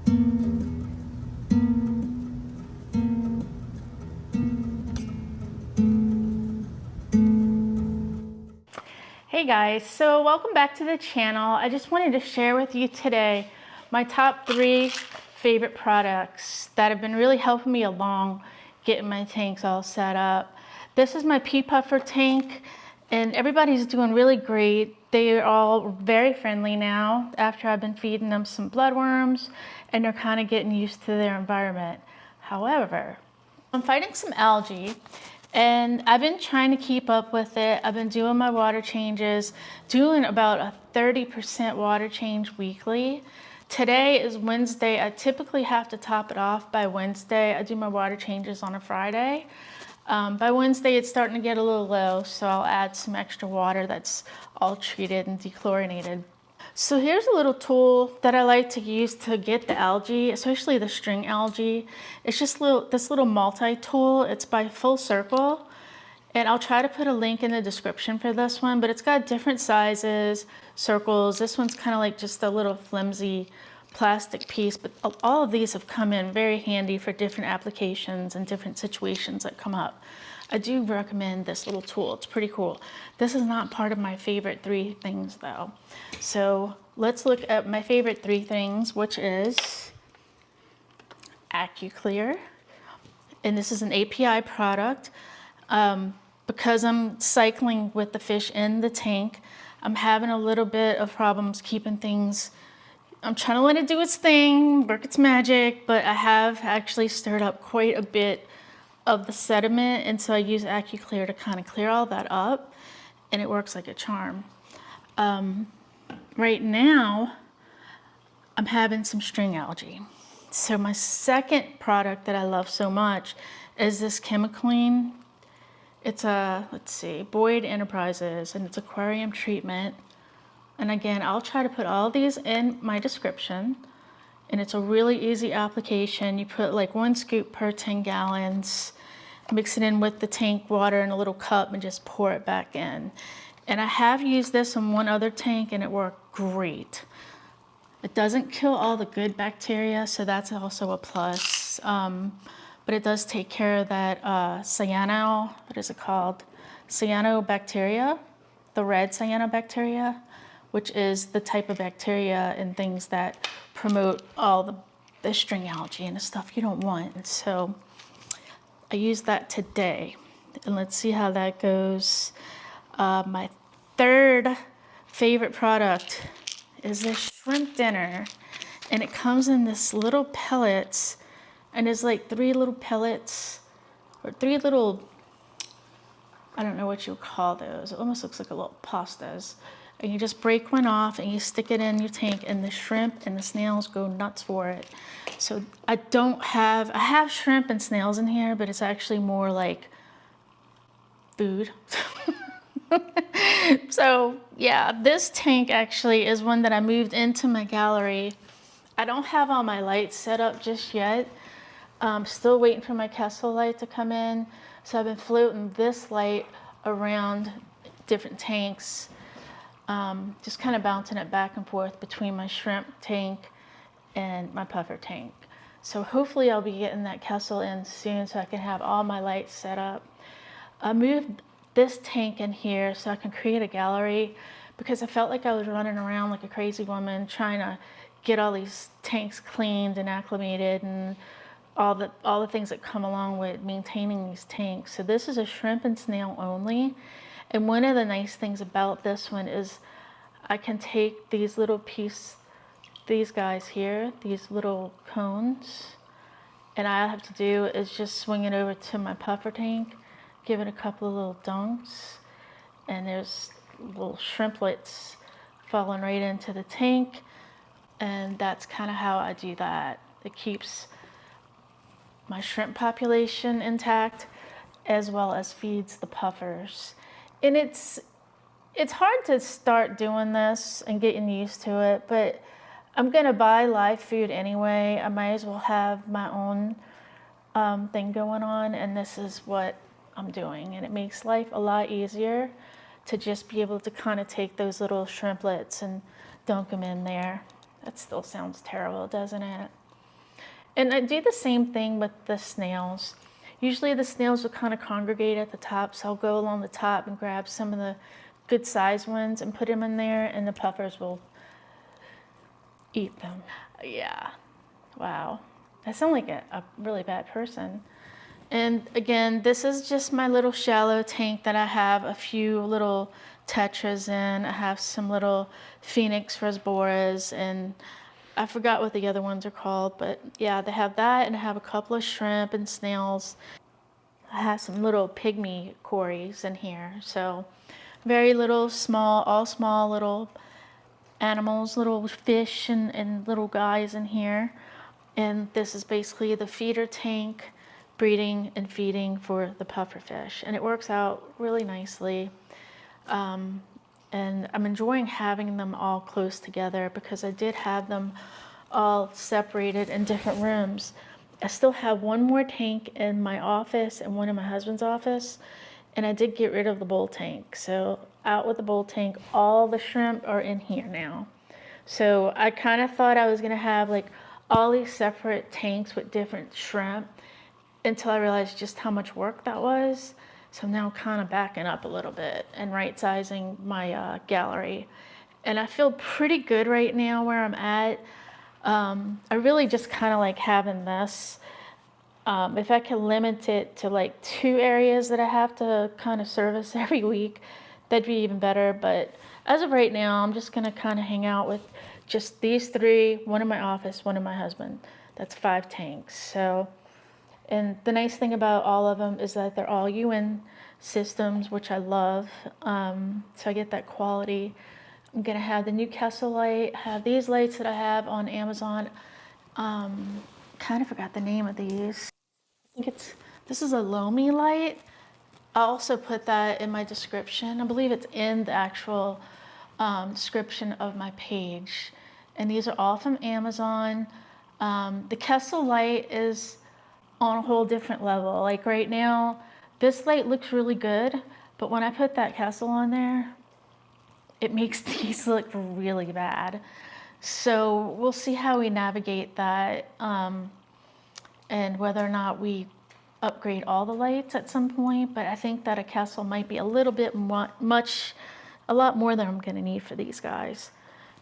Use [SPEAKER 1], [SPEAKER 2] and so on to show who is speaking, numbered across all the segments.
[SPEAKER 1] Hey guys, so welcome back to the channel. I just wanted to share with you today my top 3 favorite products that have been really helping me along getting my tanks all set up. This is my pea puffer tank and everybody's doing really great. They are all very friendly now after I've been feeding them some bloodworms and they're kind of getting used to their environment. However, I'm fighting some algae and I've been trying to keep up with it. I've been doing my water changes, doing about a 30% water change weekly. Today is Wednesday. I typically have to top it off by Wednesday. I do my water changes on a Friday. By Wednesday, it's starting to get a little low, so I'll add some extra water that's all treated and dechlorinated. So here's a little tool that I like to use to get the algae, especially the string algae. It's just this little multi-tool. It's by Full Circle. And I'll try to put a link in the description for this one, but it's got different sizes, circles. This one's kind of like just a little flimsy plastic piece, but all of these have come in very handy for different applications and different situations that come up. I do recommend this little tool. It's pretty cool. This is not part of my favorite 3 things though. So let's look at my favorite 3 things, which is AccuClear. And this is an API product. Because I'm cycling with the fish in the tank, I'm having a little bit of problems keeping things. I'm trying to let it do its thing, work its magic, but I have actually stirred up quite a bit of the sediment, and so I use AccuClear to kind of clear all that up, and it works like a charm. Right now, I'm having some string algae. So my second product that I love so much is this Chemiclean. It's a, let's see, Boyd Enterprises, and it's aquarium treatment. And again, I'll try to put all these in my description. And it's a really easy application. You put like 1 scoop per 10 gallons, mix it in with the tank water in a little cup and just pour it back in. And I have used this in one other tank and it worked great. It doesn't kill all the good bacteria, so that's also a plus. But it does take care of that what is it called? Cyanobacteria, the red cyanobacteria, which is the type of bacteria and things that promote all the string algae and the stuff you don't want. And so I used that today, and let's see how that goes. My third favorite product is this shrimp dinner, and it comes in this little pellets. And there's like 3 little pellets, or 3 little, I don't know what you call those. It almost looks like a little pastas. And you just break one off and you stick it in your tank, and the shrimp and the snails go nuts for it. So I have shrimp and snails in here, but it's actually more like food. So yeah, this tank actually is one that I moved into my gallery. I don't have all my lights set up just yet. I'm still waiting for my Kessel light to come in. So I've been floating this light around different tanks, just kind of bouncing it back and forth between my shrimp tank and my puffer tank. So hopefully I'll be getting that Kessel in soon so I can have all my lights set up. I moved this tank in here so I can create a gallery, because I felt like I was running around like a crazy woman trying to get all these tanks cleaned and acclimated and all the things that come along with maintaining these tanks. So this is a shrimp and snail only. And one of the nice things about this one is I can take these little these guys here, these little cones, and all I have to do is just swing it over to my puffer tank, give it a couple of little dunks, and there's little shrimplets falling right into the tank. And that's kind of how I do that. It keeps my shrimp population intact, as well as feeds the puffers. And it's hard to start doing this and getting used to it, but I'm gonna buy live food anyway. I might as well have my own thing going on, and this is what I'm doing. And it makes life a lot easier to just be able to kind of take those little shrimplets and dunk them in there. That still sounds terrible, doesn't it? And I do the same thing with the snails. Usually the snails will kind of congregate at the top, so I'll go along the top and grab some of the good sized ones and put them in there, and the puffers will eat them. Yeah, wow. I sound like a really bad person. And again, this is just my little shallow tank that I have a few little tetras in. I have some little Phoenix rasboras, and I forgot what the other ones are called, but yeah, they have that, and I have a couple of shrimp and snails. I have some little pygmy cories in here. So very little, small, all small little animals, little fish and little guys in here. And this is basically the feeder tank, breeding and feeding for the pufferfish. And it works out really nicely. And I'm enjoying having them all close together because I did have them all separated in different rooms. I still have one more tank in my office and one in my husband's office, and I did get rid of the bull tank. So out with the bull tank, all the shrimp are in here now. So I kind of thought I was gonna have like all these separate tanks with different shrimp until I realized just how much work that was. So I'm now kind of backing up a little bit and right sizing my gallery. And I feel pretty good right now where I'm at. I really just kind of like having this. If I can limit it to like 2 areas that I have to kind of service every week, that'd be even better. But as of right now, I'm just gonna kind of hang out with just these 3, one in my office, one in my husband. That's 5 tanks. So, and the nice thing about all of them is that they're all UN systems, which I love. So I get that quality. I'm gonna have the Newcastle light, have these lights that I have on Amazon. Kind of forgot the name of these. I think this is a Lomi light. I'll also put that in my description. I believe it's in the actual description of my page. And these are all from Amazon. The Kessel light is on a whole different level. Like right now, this light looks really good, but when I put that Kessel on there, it makes these look really bad. So we'll see how we navigate that, and whether or not we upgrade all the lights at some point. But I think that a Kessel might be a little bit a lot more than I'm gonna need for these guys.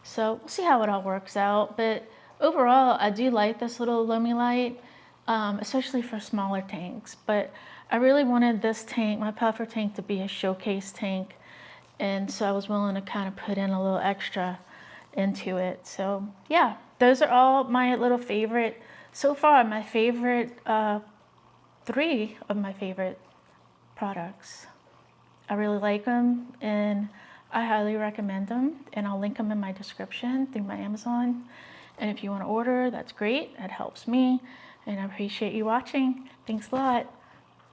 [SPEAKER 1] So we'll see how it all works out. But overall, I do like this little Lomi light, especially for smaller tanks. But I really wanted this tank, my puffer tank, to be a showcase tank. And so I was willing to kind of put in a little extra into it. So yeah, those are all my little favorite, so far, my favorite, 3 of my favorite products. I really like them, and I highly recommend them, and I'll link them in my description through my Amazon. And if you want to order, that's great. That helps me, and I appreciate you watching. Thanks a lot.